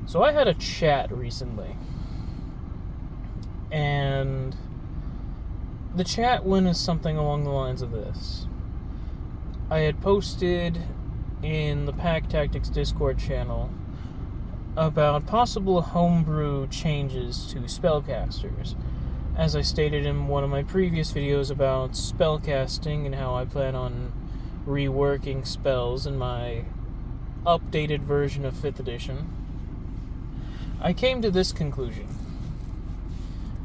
So I had a chat recently, and the chat went as something along the lines of this. I had posted in the Pack Tactics Discord channel about possible homebrew changes to Spellcasters, as I stated in one of my previous videos about spellcasting and how I plan on reworking spells in my updated version of 5th edition. I came to this conclusion,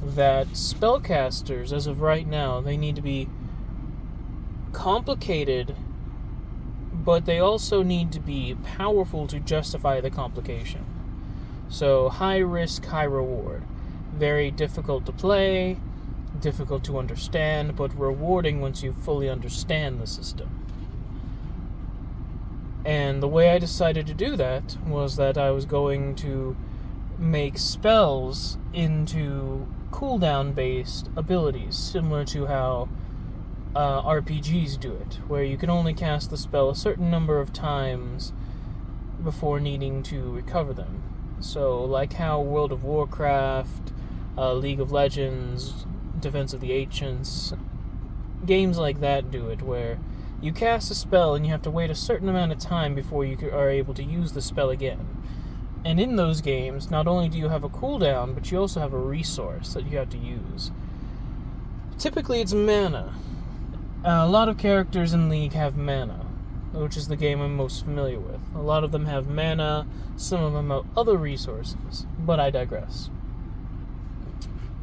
that spellcasters, as of right now, they need to be complicated, but they also need to be powerful to justify the complication. So, high risk, high reward. Very difficult to play, difficult to understand, but rewarding once you fully understand the system. And the way I decided to do that was that I was going to make spells into cooldown-based abilities, similar to how RPGs do it, where you can only cast the spell a certain number of times before needing to recover them. So, like how World of Warcraft, League of Legends, Defense of the Ancients, games like that do it, where you cast a spell and you have to wait a certain amount of time before you are able to use the spell again. And in those games, not only do you have a cooldown, but you also have a resource that you have to use. Typically, it's mana. A lot of characters in League have mana, which is the game I'm most familiar with. A lot of them have mana, some of them have other resources, but I digress.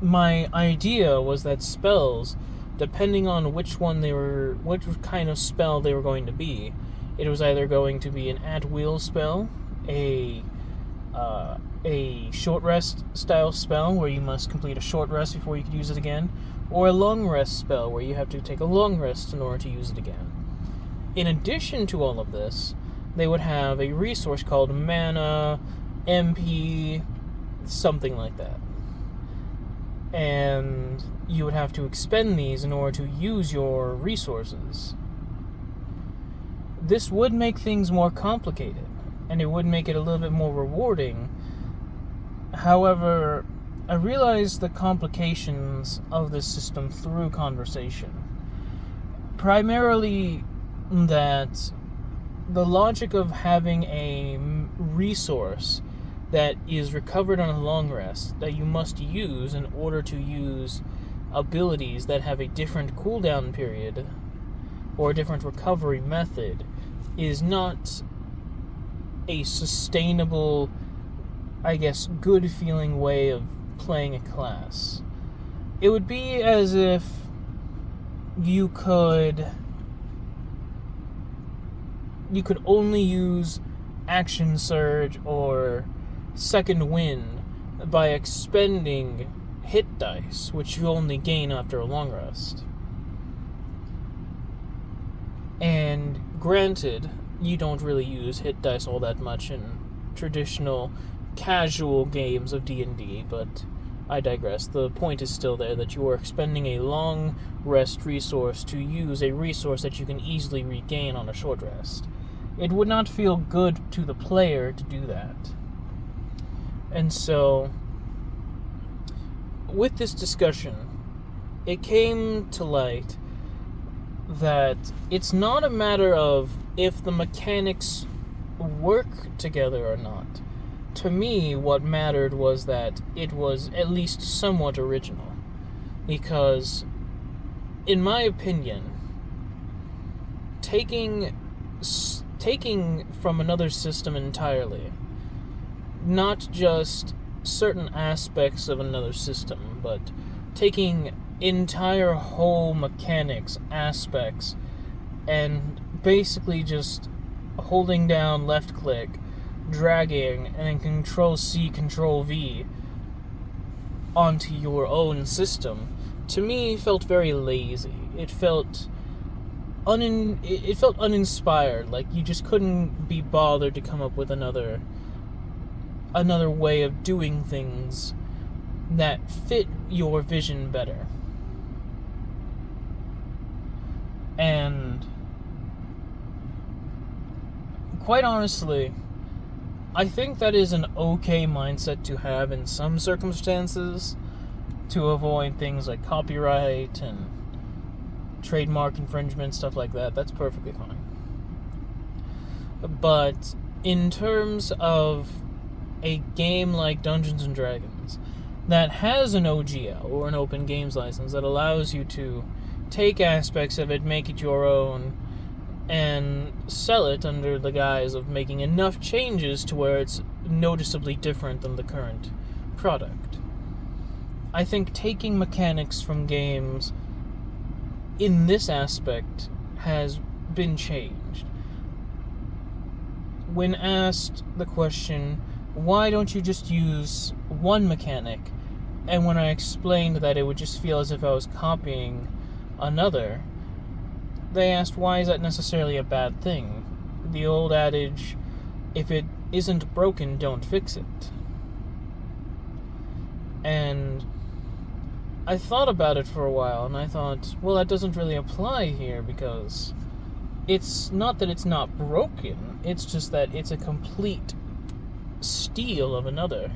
My idea was that spells, depending on which kind of spell they were going to be, it was either going to be an at-will spell, a short rest style spell where you must complete a short rest before you can use it again, or a long rest spell where you have to take a long rest in order to use it again. In addition to all of this, they would have a resource called mana, MP, something like that. And you would have to expend these in order to use your resources. This would make things more complicated, and it would make it a little bit more rewarding. However, I realized the complications of this system through conversation. Primarily that the logic of having a resource that is recovered on a long rest that you must use in order to use abilities that have a different cooldown period or a different recovery method is not a sustainable, I guess, good feeling way of playing a class. It would be as if you could only use Action Surge or Second Wind by expending hit dice, which you only gain after a long rest. And granted, you don't really use hit dice all that much in traditional casual games of D&D, but I digress. The point is still there that you are expending a long rest resource to use a resource that you can easily regain on a short rest. It would not feel good to the player to do that. And so, with this discussion, it came to light that it's not a matter of if the mechanics work together or not. To me, what mattered was that it was at least somewhat original. Because, in my opinion, taking from another system entirely, not just certain aspects of another system, but taking entire whole mechanics, aspects, and basically just holding down left click, dragging, and then Control-C, Control-V onto your own system, to me felt very lazy. It felt uninspired, like you just couldn't be bothered to come up with another way of doing things that fit your vision better. And quite honestly, I think that is an okay mindset to have in some circumstances to avoid things like copyright and trademark infringement, stuff like that. That's perfectly fine. But in terms of a game like Dungeons & Dragons that has an OGL, or an open games license, that allows you to take aspects of it, make it your own, and sell it under the guise of making enough changes to where it's noticeably different than the current product. I think taking mechanics from games in this aspect has been changed. When asked the question, why don't you just use one mechanic, and when I explained that it would just feel as if I was copying another, they asked, why is that necessarily a bad thing? The old adage, if it isn't broken, don't fix it. And I thought about it for a while, and I thought, well, that doesn't really apply here, because it's not that it's not broken, it's just that it's a complete steal of another.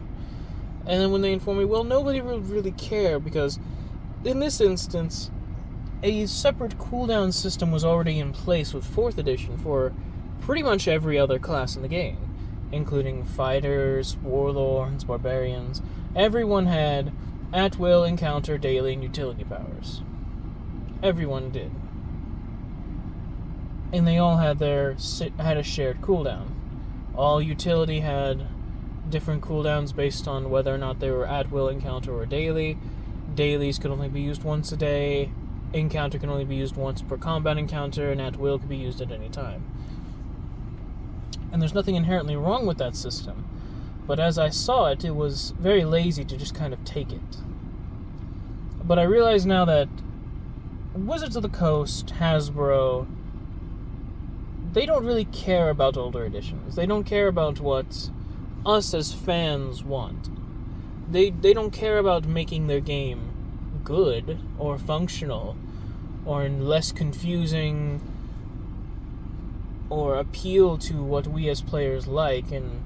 And then when they informed me, well, nobody would really care, because in this instance, a separate cooldown system was already in place with 4th edition for pretty much every other class in the game, including fighters, warlords, barbarians. Everyone had at-will, encounter, daily, and utility powers. Everyone did. And they all had a shared cooldown. All utility had different cooldowns based on whether or not they were at-will, encounter, or daily. Dailies could only be used once a day. Encounter can only be used once per combat encounter, and at-will can be used at any time. And there's nothing inherently wrong with that system. But as I saw it, it was very lazy to just kind of take it. But I realize now that Wizards of the Coast, Hasbro, they don't really care about older editions. They don't care about what us as fans want. They don't care about making their game good or functional or less confusing or appeal to what we as players like in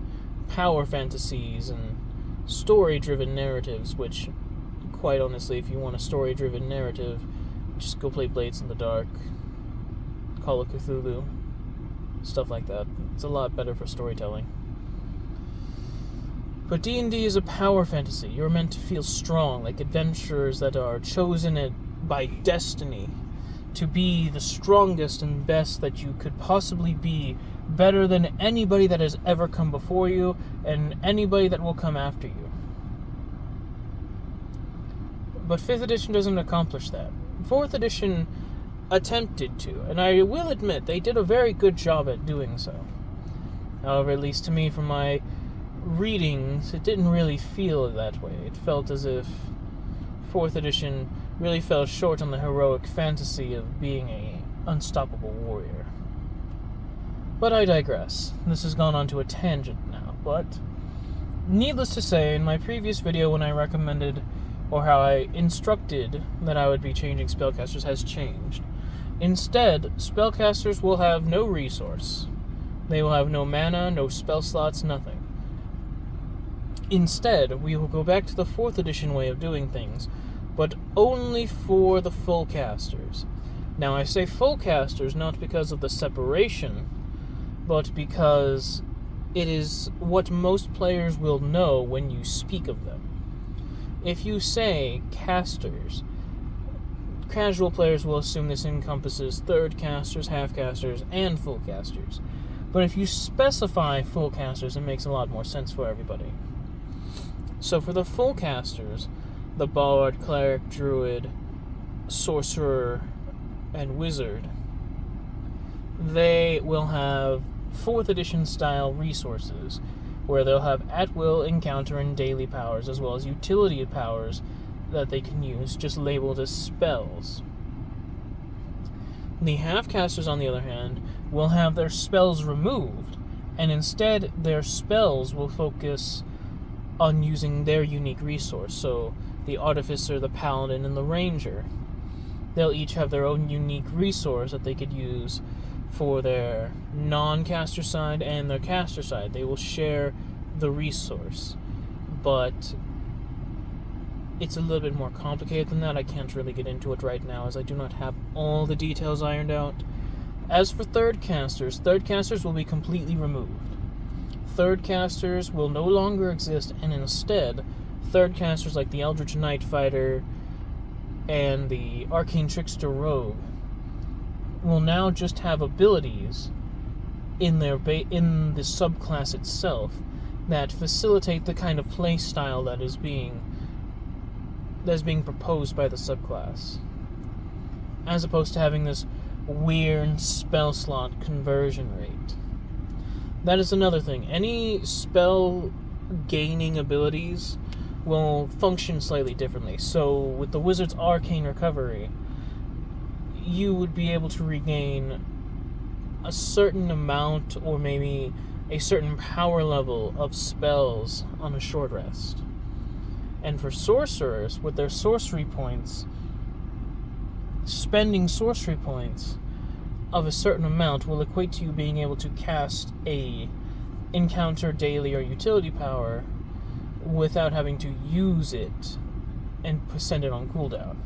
power fantasies and story-driven narratives, which, quite honestly, if you want a story-driven narrative, just go play Blades in the Dark, Call of Cthulhu, stuff like that. It's a lot better for storytelling. But D&D is a power fantasy. You're meant to feel strong, like adventurers that are chosen by destiny to be the strongest and best that you could possibly be, better than anybody that has ever come before you and anybody that will come after you. But 5th edition doesn't accomplish that. 4th edition attempted to, and I will admit they did a very good job at doing so. However, at least to me, from my readings, it didn't really feel that way. It felt as if 4th edition really fell short on the heroic fantasy of being a unstoppable warrior. But I digress. This has gone on to a tangent now, but needless to say, in my previous video when I recommended, or how I instructed that I would be changing Spellcasters, has changed. Instead, Spellcasters will have no resource. They will have no mana, no spell slots, nothing. Instead, we will go back to the 4th edition way of doing things, but only for the full casters. Now, I say full casters not because of the separation, but because it is what most players will know when you speak of them. If you say casters, casual players will assume this encompasses third casters, half casters, and full casters. But if you specify full casters, it makes a lot more sense for everybody. So for the full casters, the bard, cleric, druid, sorcerer, and wizard, they will have 4th edition style resources, where they'll have at-will, encounter, and daily powers, as well as utility powers that they can use, just labeled as spells. The half-casters, on the other hand, will have their spells removed, and instead their spells will focus on using their unique resource. So the artificer, the paladin, and the ranger, they'll each have their own unique resource that they could use for their non-caster side and their caster side. They will share the resource, but it's a little bit more complicated than that. I can't really get into it right now, as I do not have all the details ironed out. As for third casters will be completely removed. Third casters will no longer exist, and instead, third casters like the Eldritch Knight Fighter and the Arcane Trickster Rogue will now just have abilities in the subclass itself that facilitate the kind of play style that is being proposed by the subclass, as opposed to having this weird spell slot conversion rate. That is another thing. Any spell gaining abilities will function slightly differently. So with the Wizard's Arcane Recovery, you would be able to regain a certain amount, or maybe a certain power level of spells on a short rest. And for sorcerers, with their sorcery points, spending sorcery points of a certain amount will equate to you being able to cast a encounter, daily, or utility power without having to use it and send it on cooldown.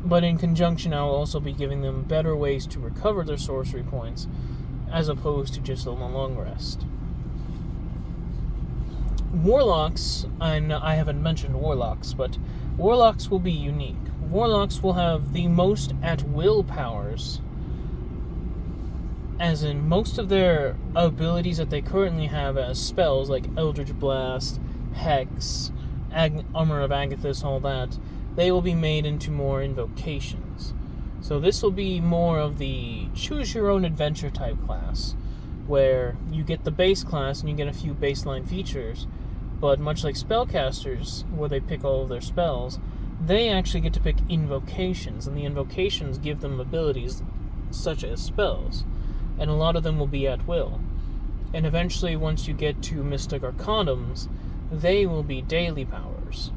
But in conjunction, I will also be giving them better ways to recover their sorcery points, as opposed to just on a long rest. Warlocks, I haven't mentioned Warlocks, but Warlocks will be unique. Warlocks will have the most at-will powers, as in most of their abilities that they currently have as spells, like Eldritch Blast, Hex, Armor of Agathis, all that, they will be made into more invocations. So this will be more of the choose-your-own-adventure type class, where you get the base class and you get a few baseline features, but much like Spellcasters, where they pick all of their spells, they actually get to pick invocations, and the invocations give them abilities such as spells, and a lot of them will be at will. And eventually, once you get to Mystic Arcanums, they will be daily powers.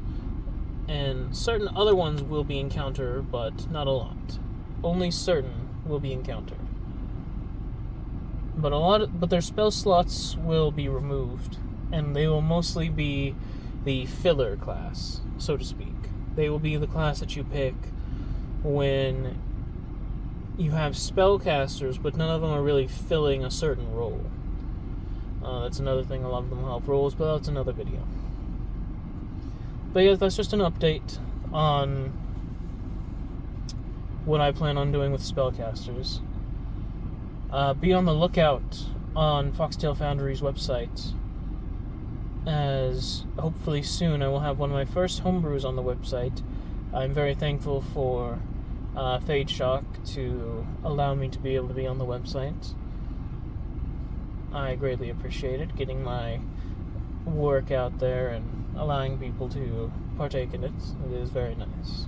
And certain other ones will be encounter, but not a lot. Only certain will be encounter. But their spell slots will be removed, and they will mostly be the filler class, so to speak. They will be the class that you pick when you have spellcasters, but none of them are really filling a certain role. That's another thing. A lot of them will have roles, but that's another video. But yeah, that's just an update on what I plan on doing with Spellcasters. Be on the lookout on Foxtail Foundry's website, as hopefully soon I will have one of my first homebrews on the website. I'm very thankful for Fade Shock to allow me to be able to be on the website. I greatly appreciate it, getting my work out there and allowing people to partake in it. It is very nice.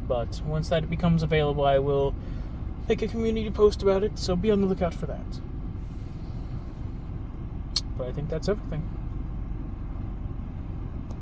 But once that becomes available, I will make a community post about it, so be on the lookout for that. But I think that's everything.